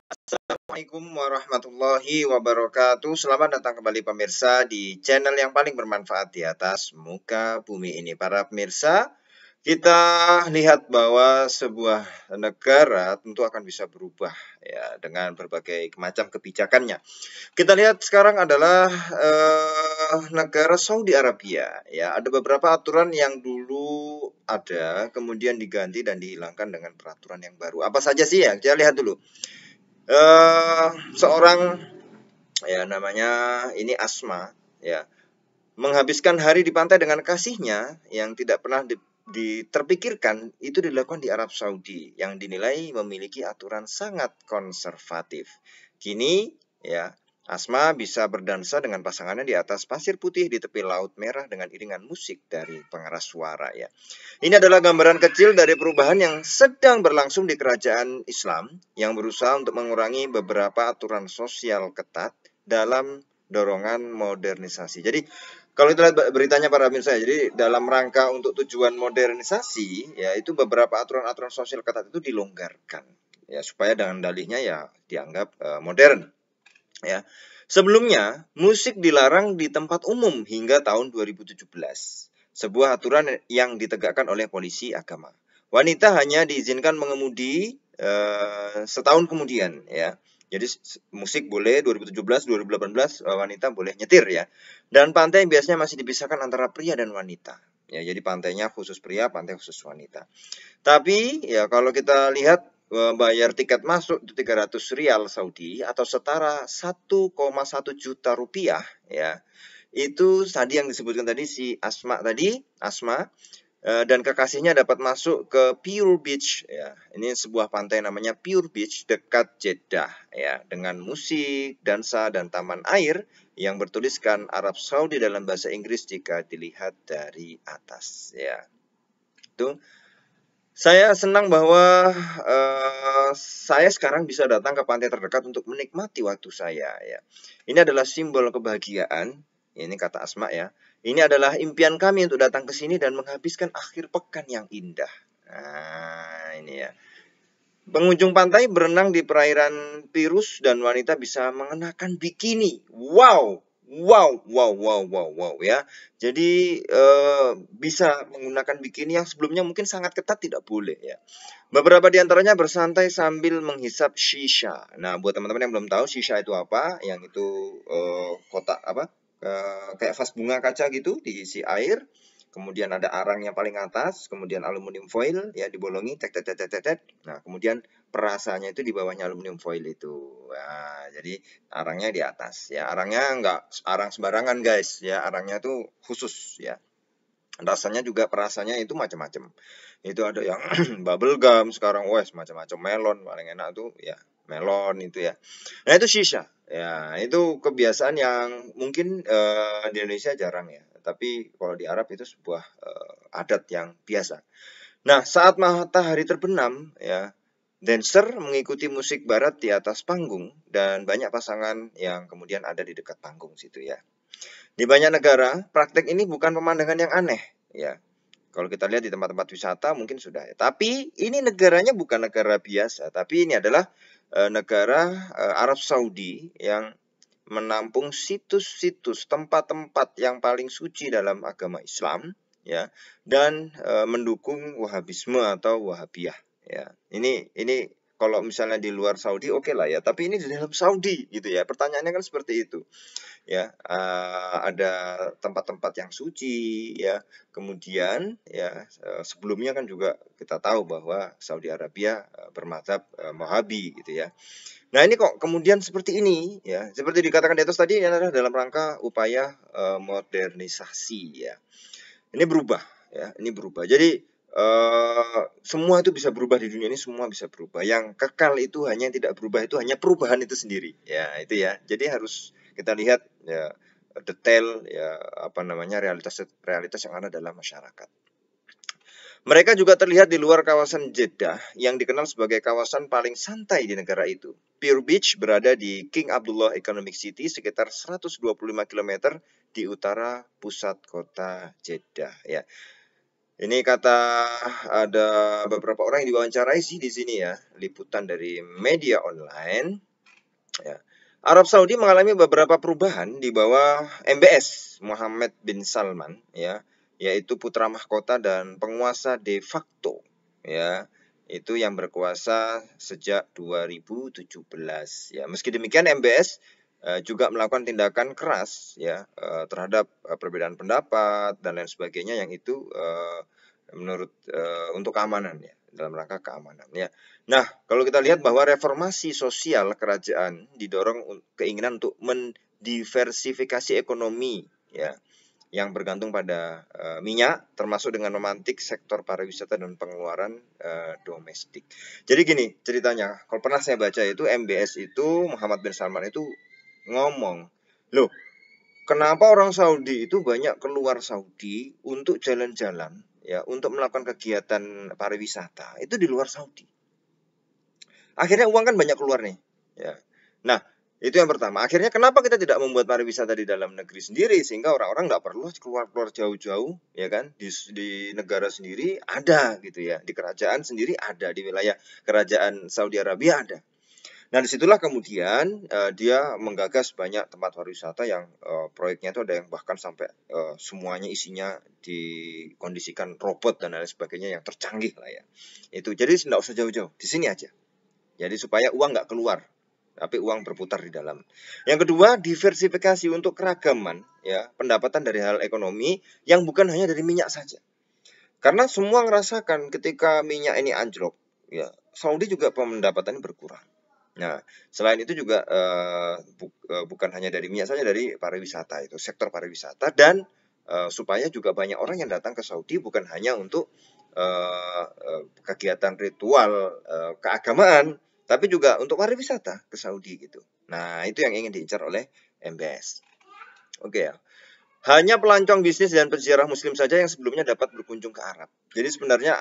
Assalamualaikum warahmatullahi wabarakatuh. Selamat datang kembali pemirsa di channel yang paling bermanfaat di atas muka bumi ini. Para pemirsa, kita lihat bahwa sebuah negara tentu akan bisa berubah ya dengan berbagai macam kebijakannya. Kita lihat sekarang adalah negara Saudi Arabia ya. Ada beberapa aturan yang dulu ada kemudian diganti dan dihilangkan dengan peraturan yang baru. Apa saja sih ya? Kita lihat dulu. Seorang ya namanya ini Asma ya menghabiskan hari di pantai dengan kasihnya yang tidak pernah terpikirkan itu dilakukan di Arab Saudi yang dinilai memiliki aturan sangat konservatif. Kini ya Asma bisa berdansa dengan pasangannya di atas pasir putih di tepi laut merah dengan iringan musik dari pengeras suara ya. Ini adalah gambaran kecil dari perubahan yang sedang berlangsung di kerajaan Islam yang berusaha untuk mengurangi beberapa aturan sosial ketat dalam dorongan modernisasi. Jadi kalau kita lihat beritanya para pemirsa, jadi dalam rangka untuk tujuan modernisasi, ya itu beberapa aturan-aturan sosial ketat itu dilonggarkan, ya supaya dengan dalihnya ya dianggap modern. Ya. Sebelumnya, musik dilarang di tempat umum hingga tahun 2017. Sebuah aturan yang ditegakkan oleh polisi agama. Wanita hanya diizinkan mengemudi setahun kemudian ya. Jadi musik boleh 2017, 2018 wanita boleh nyetir ya. Dan pantai biasanya masih dipisahkan antara pria dan wanita. Ya, jadi pantainya khusus pria, pantai khusus wanita. Tapi ya kalau kita lihat bayar tiket masuk itu 300 rial Saudi atau setara 1,1 juta rupiah ya. Itu tadi yang disebutkan tadi si Asma dan kekasihnya dapat masuk ke Pure Beach ya. Ini sebuah pantai namanya Pure Beach dekat Jeddah ya dengan musik, dansa dan taman air yang bertuliskan Arab Saudi dalam bahasa Inggris jika dilihat dari atas ya. Itu saya senang bahwa saya sekarang bisa datang ke pantai terdekat untuk menikmati waktu saya ya. Ini adalah simbol kebahagiaan. Ini kata Asma ya. Ini adalah impian kami untuk datang ke sini dan menghabiskan akhir pekan yang indah. Nah, ini ya. Pengunjung pantai berenang di perairan Pirus dan wanita bisa mengenakan bikini. Wow, wow, wow, wow, wow, wow ya. Jadi bisa menggunakan bikini yang sebelumnya mungkin sangat ketat tidak boleh ya. Beberapa di antaranya bersantai sambil menghisap shisha. Nah, buat teman-teman yang belum tahu shisha itu apa, yang itu kotak apa? Kayak vas bunga kaca gitu diisi air. Kemudian ada arang yang paling atas, kemudian aluminium foil ya dibolongi, tek tek tek tek tek. Nah, kemudian perasanya itu di bawahnya aluminium foil itu. Nah, jadi arangnya di atas ya. Arangnya enggak arang sembarangan guys ya. Arangnya tuh khusus ya. Rasanya juga perasanya itu macam-macam. Itu ada yang bubble gum sekarang, wes macam-macam melon paling enak tuh ya melon itu ya. Nah itu shisha ya itu kebiasaan yang mungkin di Indonesia jarang ya. Tapi kalau di Arab itu sebuah adat yang biasa. Nah saat matahari terbenam ya dancer mengikuti musik barat di atas panggung dan banyak pasangan yang kemudian ada di dekat panggung situ ya. Di banyak negara, praktek ini bukan pemandangan yang aneh, ya. Kalau kita lihat di tempat-tempat wisata mungkin sudah ya. Tapi ini negaranya bukan negara biasa, tapi ini adalah negara Arab Saudi yang menampung situs-situs tempat-tempat yang paling suci dalam agama Islam, ya, dan mendukung Wahabisme atau Wahabiyah, ya. Ini kalau misalnya di luar Saudi oke lah ya, tapi ini di dalam Saudi gitu ya. Pertanyaannya kan seperti itu ya ada tempat-tempat yang suci ya kemudian ya sebelumnya kan juga kita tahu bahwa Saudi Arabia bermadzhab Wahabi gitu ya. Nah ini kok kemudian seperti ini ya seperti dikatakan di atas tadi ini adalah dalam rangka upaya modernisasi ya. Ini berubah ya ini berubah jadi semua itu bisa berubah di dunia ini semua bisa berubah yang kekal itu hanya yang tidak berubah itu hanya perubahan itu sendiri ya itu ya jadi harus kita lihat ya detail ya apa namanya realitas yang ada dalam masyarakat. Mereka juga terlihat di luar kawasan Jeddah yang dikenal sebagai kawasan paling santai di negara itu. Pure Beach berada di King Abdullah Economic City sekitar 125 km di utara pusat kota Jeddah ya. Ini kata ada beberapa orang yang diwawancarai sih di sini ya, liputan dari media online. Ya. Arab Saudi mengalami beberapa perubahan di bawah MBS Mohammed bin Salman, ya, yaitu putra mahkota dan penguasa de facto, ya, itu yang berkuasa sejak 2017. Ya, meski demikian MBS juga melakukan tindakan keras, ya, terhadap perbedaan pendapat dan lain sebagainya, yang itu menurut untuk keamanan, ya, dalam rangka keamanan, ya. Nah, kalau kita lihat bahwa reformasi sosial kerajaan didorong keinginan untuk mendiversifikasi ekonomi, ya, yang bergantung pada minyak, termasuk dengan memantik sektor pariwisata dan pengeluaran domestik. Jadi gini ceritanya, kalau pernah saya baca itu MBS itu, Muhammad bin Salman itu ngomong, loh, kenapa orang Saudi itu banyak keluar Saudi untuk jalan-jalan, ya, untuk melakukan kegiatan pariwisata itu di luar Saudi. Akhirnya uang kan banyak keluar nih, ya. Nah, itu yang pertama. Akhirnya kenapa kita tidak membuat pariwisata di dalam negeri sendiri, sehingga orang-orang nggak perlu keluar-keluar jauh-jauh, ya kan? Di negara sendiri ada gitu ya, di kerajaan sendiri ada, di wilayah kerajaan Saudi Arabia ada. Nah, disitulah kemudian dia menggagas banyak tempat pariwisata yang proyeknya itu ada yang bahkan sampai semuanya isinya dikondisikan robot dan lain sebagainya yang tercanggih lah ya. Itu jadi tidak usah jauh-jauh, di sini aja. Jadi supaya uang nggak keluar, tapi uang berputar di dalam. Yang kedua, diversifikasi untuk keragaman, ya, pendapatan dari hal ekonomi yang bukan hanya dari minyak saja. Karena semua merasakan ketika minyak ini anjlok, ya, Saudi juga pendapatannya berkurang. Nah, selain itu juga bukan hanya dari minyak saja, dari pariwisata itu, sektor pariwisata, dan supaya juga banyak orang yang datang ke Saudi bukan hanya untuk kegiatan ritual keagamaan, tapi juga untuk pariwisata ke Saudi gitu. Nah, itu yang ingin diincar oleh MBS. Oke ya. Hanya pelancong bisnis dan peziarah muslim saja yang sebelumnya dapat berkunjung ke Arab. Jadi sebenarnya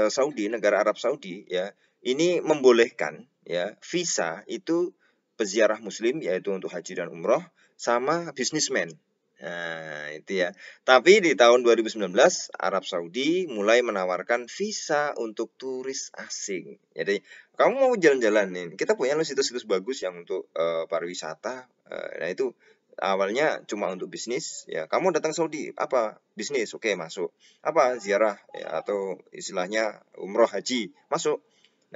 Saudi, negara Arab Saudi, ya, ini membolehkan, ya, visa itu peziarah muslim, yaitu untuk haji dan umroh, sama bisnismen. Nah, itu ya. Tapi di tahun 2019 Arab Saudi mulai menawarkan visa untuk turis asing. Jadi kamu mau jalan-jalan nih, kita punya loh situs-situs bagus yang untuk pariwisata. Nah, itu awalnya cuma untuk bisnis, ya. Kamu datang Saudi apa? Bisnis, oke, masuk. Apa? Ziarah, ya, atau istilahnya umroh haji, masuk.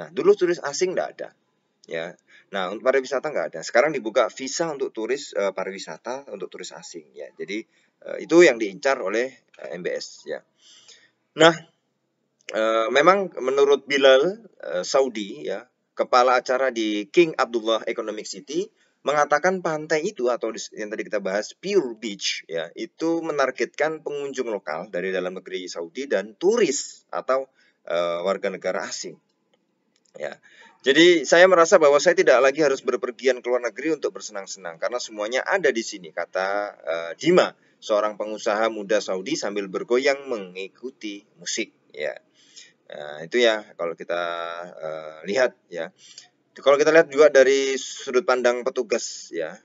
Nah, dulu turis asing nggak ada, ya. Nah, untuk pariwisata nggak ada. Sekarang dibuka visa untuk turis pariwisata untuk turis asing, ya. Jadi itu yang diincar oleh MBS, ya. Nah, memang menurut Bilal Saudi, ya, kepala acara di King Abdullah Economic City, mengatakan pantai itu, atau yang tadi kita bahas Pure Beach, ya, itu menargetkan pengunjung lokal dari dalam negeri Saudi dan turis atau warga negara asing, ya. Jadi saya merasa bahwa saya tidak lagi harus berpergian ke luar negeri untuk bersenang-senang karena semuanya ada di sini, kata Dima, seorang pengusaha muda Saudi sambil bergoyang mengikuti musik, ya. Nah, itu ya kalau kita lihat, ya. Kalau kita lihat juga dari sudut pandang petugas, ya.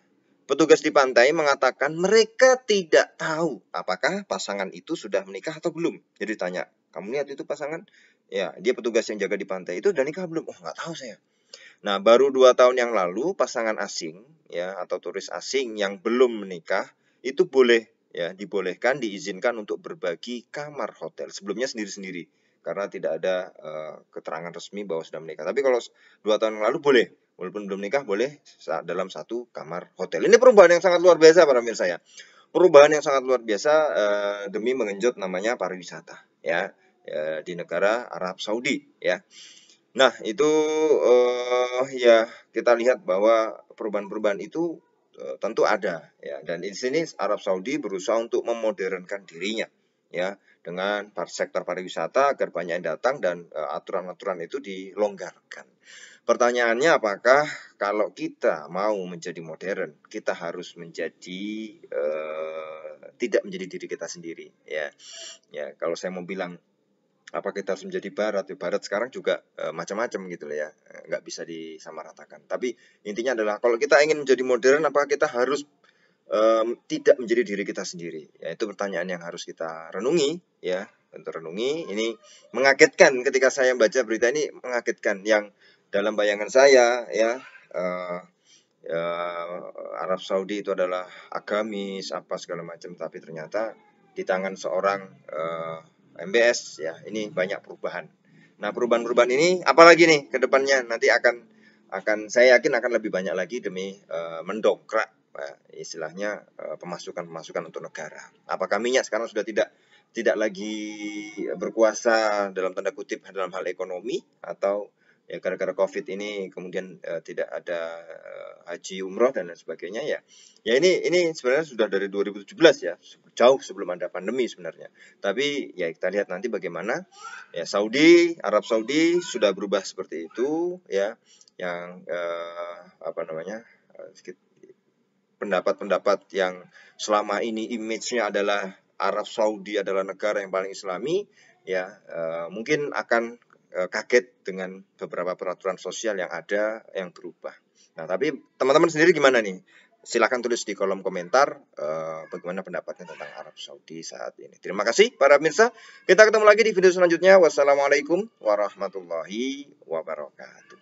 Petugas di pantai mengatakan mereka tidak tahu apakah pasangan itu sudah menikah atau belum. Jadi tanya, kamu lihat itu pasangan? Ya, dia petugas yang jaga di pantai itu udah nikah belum? Oh, nggak tahu saya. Nah, baru 2 tahun yang lalu pasangan asing, ya, atau turis asing yang belum menikah itu boleh, ya, dibolehkan, diizinkan untuk berbagi kamar hotel. Sebelumnya sendiri-sendiri karena tidak ada keterangan resmi bahwa sudah menikah. Tapi kalau 2 tahun yang lalu boleh, walaupun belum nikah boleh dalam satu kamar hotel. Ini perubahan yang sangat luar biasa para pemirsa, ya. Perubahan yang sangat luar biasa demi mengenjot namanya pariwisata, ya, di negara Arab Saudi, ya. Nah, itu ya kita lihat bahwa perubahan-perubahan itu tentu ada, ya. Dan di sini Arab Saudi berusaha untuk memodernkan dirinya, ya, dengan sektor pariwisata agar banyak yang datang dan aturan-aturan itu dilonggarkan. Pertanyaannya, apakah kalau kita mau menjadi modern, kita harus menjadi tidak menjadi diri kita sendiri, ya. Ya, kalau saya mau bilang apa kita harus menjadi barat, ya barat sekarang juga macam-macam gitu loh, ya, nggak bisa disamaratakan. Tapi intinya adalah kalau kita ingin menjadi modern, apakah kita harus tidak menjadi diri kita sendiri, ya, itu pertanyaan yang harus kita renungi, ya, untuk renungi. Ini mengagetkan ketika saya baca berita ini, mengagetkan. Yang dalam bayangan saya ya, Arab Saudi itu adalah agamis apa segala macam, tapi ternyata di tangan seorang MBS ya, ini banyak perubahan. Nah, perubahan-perubahan ini apalagi nih ke depannya nanti akan saya yakin akan lebih banyak lagi demi mendongkrak istilahnya pemasukan untuk negara. Apakah minyak sekarang sudah tidak lagi berkuasa dalam tanda kutip dalam hal ekonomi, atau ya gara-gara COVID ini kemudian tidak ada haji umroh dan lain sebagainya ya. Ya ini sebenarnya sudah dari 2017 ya, jauh sebelum ada pandemi sebenarnya. Tapi ya kita lihat nanti bagaimana ya. Arab Saudi sudah berubah seperti itu ya, yang pendapat-pendapat yang selama ini image-nya adalah Arab Saudi adalah negara yang paling Islami ya, mungkin akan kaget dengan beberapa peraturan sosial yang ada yang berubah. Nah, tapi teman-teman sendiri gimana nih? Silahkan tulis di kolom komentar bagaimana pendapatnya tentang Arab Saudi saat ini. Terima kasih para pemirsa. Kita ketemu lagi di video selanjutnya. Wassalamualaikum warahmatullahi wabarakatuh.